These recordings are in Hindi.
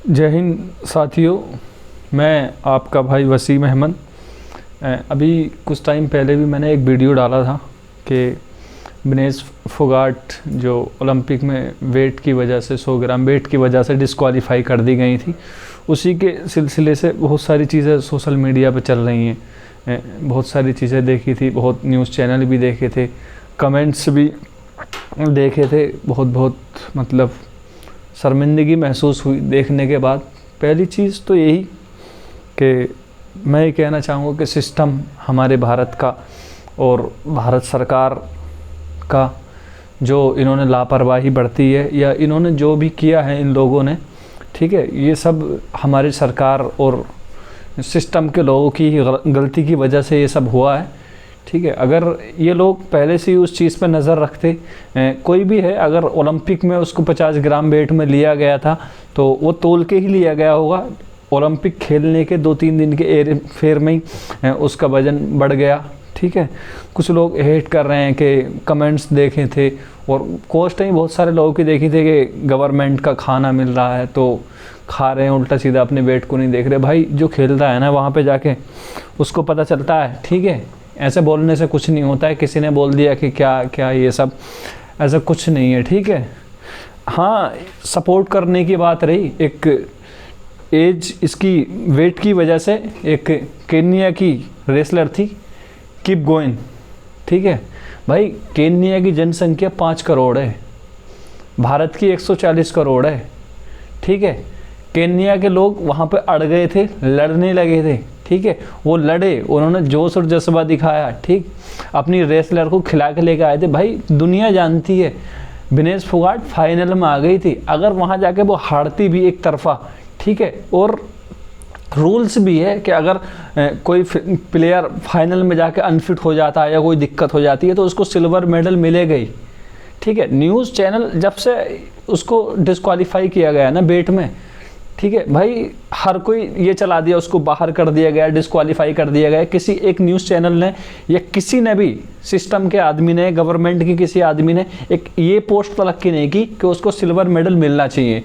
जय हिंद साथियों, मैं आपका भाई वसीम अहमद। अभी कुछ टाइम पहले भी मैंने एक वीडियो डाला था कि विनेश फोगाट जो ओलंपिक में वेट की वजह से 100 ग्राम वेट की वजह से डिस्क्वालीफाई कर दी गई थी। उसी के सिलसिले से बहुत सारी चीज़ें सोशल मीडिया पे चल रही हैं। बहुत सारी चीज़ें देखी थी, बहुत न्यूज़ चैनल भी देखे थे, कमेंट्स भी देखे थे। बहुत मतलब शर्मिंदगी महसूस हुई देखने के बाद। पहली चीज़ तो यही कि मैं ये कहना चाहूँगा कि सिस्टम हमारे भारत का और भारत सरकार का जो इन्होंने लापरवाही बरती है या इन्होंने जो भी किया है इन लोगों ने, ठीक है, ये सब हमारी सरकार और सिस्टम के लोगों की गलती की वजह से ये सब हुआ है। ठीक है, अगर ये लोग पहले से ही उस चीज़ पर नज़र रखते, कोई भी है, अगर ओलंपिक में उसको 50 ग्राम वेट में लिया गया था तो वो तोल के ही लिया गया होगा। ओलंपिक खेलने के 2-3 दिन के फेर में ही उसका वज़न बढ़ गया। ठीक है, कुछ लोग हेट कर रहे हैं कि कमेंट्स देखे थे और पोस्टें बहुत सारे लोगों की देखी थी कि गवर्नमेंट का खाना मिल रहा है तो खा रहे हैं, उल्टा सीधा अपने वेट को नहीं देख रहे। भाई जो खेलता है ना वहाँ पे जाके उसको पता चलता है। ठीक है, ऐसे बोलने से कुछ नहीं होता है। किसी ने बोल दिया कि क्या क्या ये सब, ऐसा कुछ नहीं है। ठीक है, हाँ, सपोर्ट करने की बात रही। एक एज इसकी वेट की वजह से एक केन्या की रेसलर थी, कीप गोइंग। ठीक है भाई, केन्या की जनसंख्या 5 करोड़ है, भारत की 140 करोड़ है। ठीक है, केन्या के लोग वहाँ पे अड़ गए थे, लड़ने लगे थे। ठीक है, वो लड़े, उन्होंने जोश और जज्बा दिखाया। ठीक, अपनी रेसलर को खिला के लेकर आए थे। भाई दुनिया जानती है विनेश फोगाट फाइनल में आ गई थी। अगर वहाँ जाके वो हारती भी एक तरफा, ठीक है, और रूल्स भी है कि अगर कोई प्लेयर फाइनल में जाके अनफिट हो जाता है या कोई दिक्कत हो जाती है तो उसको सिल्वर मेडल मिलेगा ही। ठीक है, न्यूज़ चैनल जब से उसको डिस्क्वालीफाई किया गया ना वेट में, ठीक है भाई, हर कोई ये चला दिया, उसको बाहर कर दिया गया, डिस्क्वालीफाई कर दिया गया। किसी एक न्यूज़ चैनल ने या किसी ने भी, सिस्टम के आदमी ने, गवर्नमेंट की किसी आदमी ने एक ये पोस्ट तलक्की नहीं की कि उसको सिल्वर मेडल मिलना चाहिए।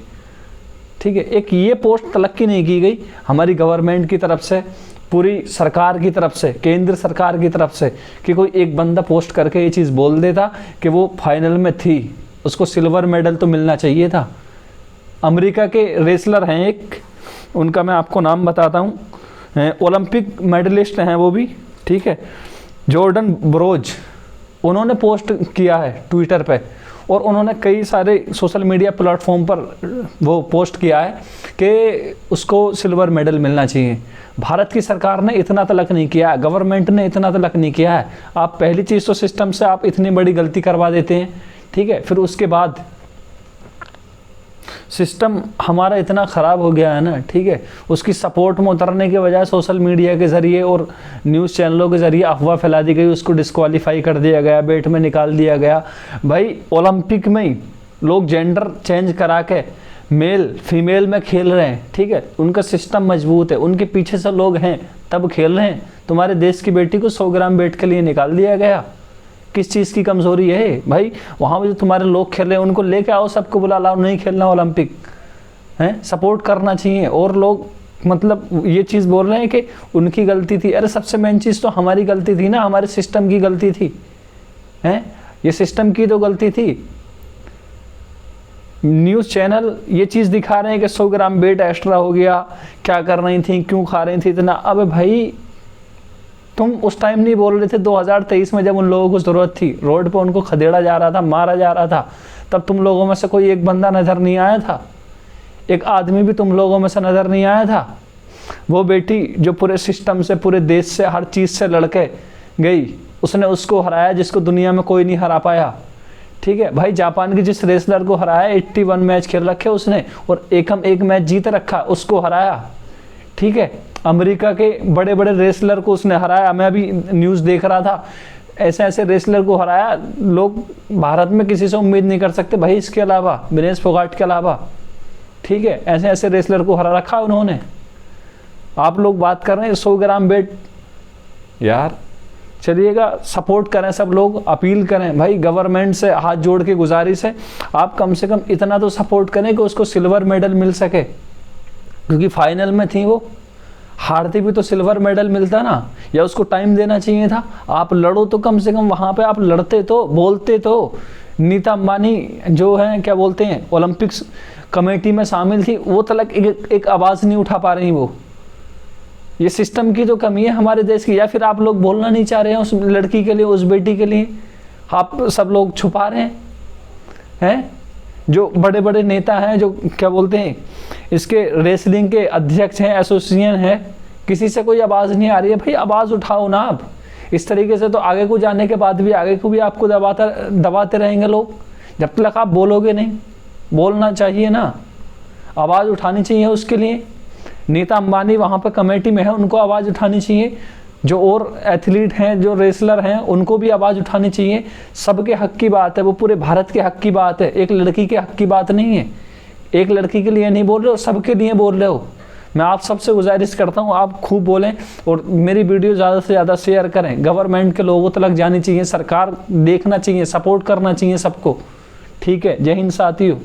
ठीक है, एक ये पोस्ट तलक्की नहीं की गई हमारी गवर्नमेंट की तरफ से, पूरी सरकार की तरफ से, केंद्र सरकार की तरफ से, कि कोई एक बंदा पोस्ट करके ये चीज़ बोल देता कि वो फाइनल में थी, उसको सिल्वर मेडल तो मिलना चाहिए था। अमेरिका के रेसलर हैं एक, उनका मैं आपको नाम बताता हूँ, ओलंपिक मेडलिस्ट हैं वो भी। ठीक है, जॉर्डन ब्रोज, उन्होंने पोस्ट किया है ट्विटर पे और उन्होंने कई सारे सोशल मीडिया प्लेटफॉर्म पर वो पोस्ट किया है कि उसको सिल्वर मेडल मिलना चाहिए। भारत की सरकार ने इतना तलक नहीं किया है, गवर्नमेंट ने इतना तलक नहीं किया है। आप पहली चीज़ तो सिस्टम से आप इतनी बड़ी गलती करवा देते हैं। ठीक है, फिर उसके बाद सिस्टम हमारा इतना ख़राब हो गया है ना, ठीक है, उसकी सपोर्ट में उतरने के बजाय सोशल मीडिया के ज़रिए और न्यूज़ चैनलों के ज़रिए अफवाह फैला दी गई, उसको डिस्क्वालीफाई कर दिया गया, वेट में निकाल दिया गया। भाई ओलंपिक में ही लोग जेंडर चेंज करा के मेल फीमेल में खेल रहे हैं। ठीक है, उनका सिस्टम मजबूत है, उनके पीछे से लोग हैं तब खेल रहे हैं। तुम्हारे देश की बेटी को 100 ग्राम वेट के लिए निकाल दिया गया। किस चीज़ की कमज़ोरी है भाई? वहाँ पे जो तुम्हारे लोग खेल रहे हैं उनको लेके आओ, सबको बुला लाओ, नहीं खेलना ओलंपिक है, सपोर्ट करना चाहिए। और लोग मतलब ये चीज़ बोल रहे हैं कि उनकी गलती थी। अरे सबसे मेन चीज़ तो हमारी गलती थी ना, हमारे सिस्टम की गलती थी, हैं, ये सिस्टम की तो गलती थी। न्यूज़ चैनल ये चीज़ दिखा रहे हैं कि 100 ग्राम वेट एक्स्ट्रा हो गया, क्या कर रही थी, क्यों खा रही थी इतना। अब भाई तुम उस टाइम नहीं बोल रहे थे 2023 में जब उन लोगों को ज़रूरत थी, रोड पे उनको खदेड़ा जा रहा था, मारा जा रहा था, तब तुम लोगों में से कोई एक बंदा नज़र नहीं आया था? एक आदमी भी तुम लोगों में से नज़र नहीं आया था? वो बेटी जो पूरे सिस्टम से, पूरे देश से, हर चीज़ से लड़के गई, उसने उसको हराया जिसको दुनिया में कोई नहीं हरा पाया। ठीक है भाई, जापान की जिस रेसलर को हराया, 81 मैच खेल रखे उसने और एक मैच जीत रखा, उसको हराया। ठीक है, अमेरिका के बड़े बड़े रेसलर को उसने हराया। मैं अभी न्यूज़ देख रहा था, ऐसे ऐसे रेसलर को हराया। लोग भारत में किसी से उम्मीद नहीं कर सकते भाई इसके अलावा, विनेश फोगाट के अलावा। ठीक है, ऐसे ऐसे रेसलर को हरा रखा उन्होंने। आप लोग बात कर रहे हैं 100 ग्राम वेट, यार चलिएगा, सपोर्ट करें सब लोग, अपील करें भाई गवर्नमेंट से, हाथ जोड़ के गुजारिश है, आप कम से कम इतना तो सपोर्ट करें कि उसको सिल्वर मेडल मिल सके। क्योंकि फाइनल में थी वो, हारती भी तो सिल्वर मेडल मिलता ना, या उसको टाइम देना चाहिए था। आप लड़ो तो कम से कम वहाँ पे आप लड़ते तो, बोलते तो। नीता अंबानी जो है क्या बोलते हैं ओलंपिक्स कमेटी में शामिल थी, वो तक एक आवाज़ नहीं उठा पा रही वो। ये सिस्टम की तो कमी है हमारे देश की, या फिर आप लोग बोलना नहीं चाह रहे हैं उस लड़की के लिए, उस बेटी के लिए, आप सब लोग छुपा रहे हैं। जो बड़े बड़े नेता हैं, जो क्या बोलते हैं इसके रेसलिंग के अध्यक्ष हैं, एसोसिएशन है, किसी से कोई आवाज़ नहीं आ रही है। भाई आवाज़ उठाओ ना आप। इस तरीके से तो आगे को जाने के बाद भी आगे को भी आपको दबाते रहेंगे लोग, जब तक आप बोलोगे नहीं। बोलना चाहिए ना, आवाज़ उठानी चाहिए उसके लिए। नीता अंबानी वहाँ पर कमेटी में है, उनको आवाज़ उठानी चाहिए। जो और एथलीट हैं, जो रेसलर हैं, उनको भी आवाज़ उठानी चाहिए। सबके हक की बात है, वो पूरे भारत के हक की बात है, एक लड़की के हक की बात नहीं है। एक लड़की के लिए नहीं बोल रहे हो, सबके लिए बोल रहे हो। मैं आप सबसे गुजारिश करता हूँ आप खूब बोलें और मेरी वीडियो ज़्यादा से ज़्यादा शेयर करें। गवर्नमेंट के लोगों तक जानी चाहिए, सरकार देखना चाहिए, सपोर्ट करना चाहिए सबको। ठीक है, जय हिंद साथियों।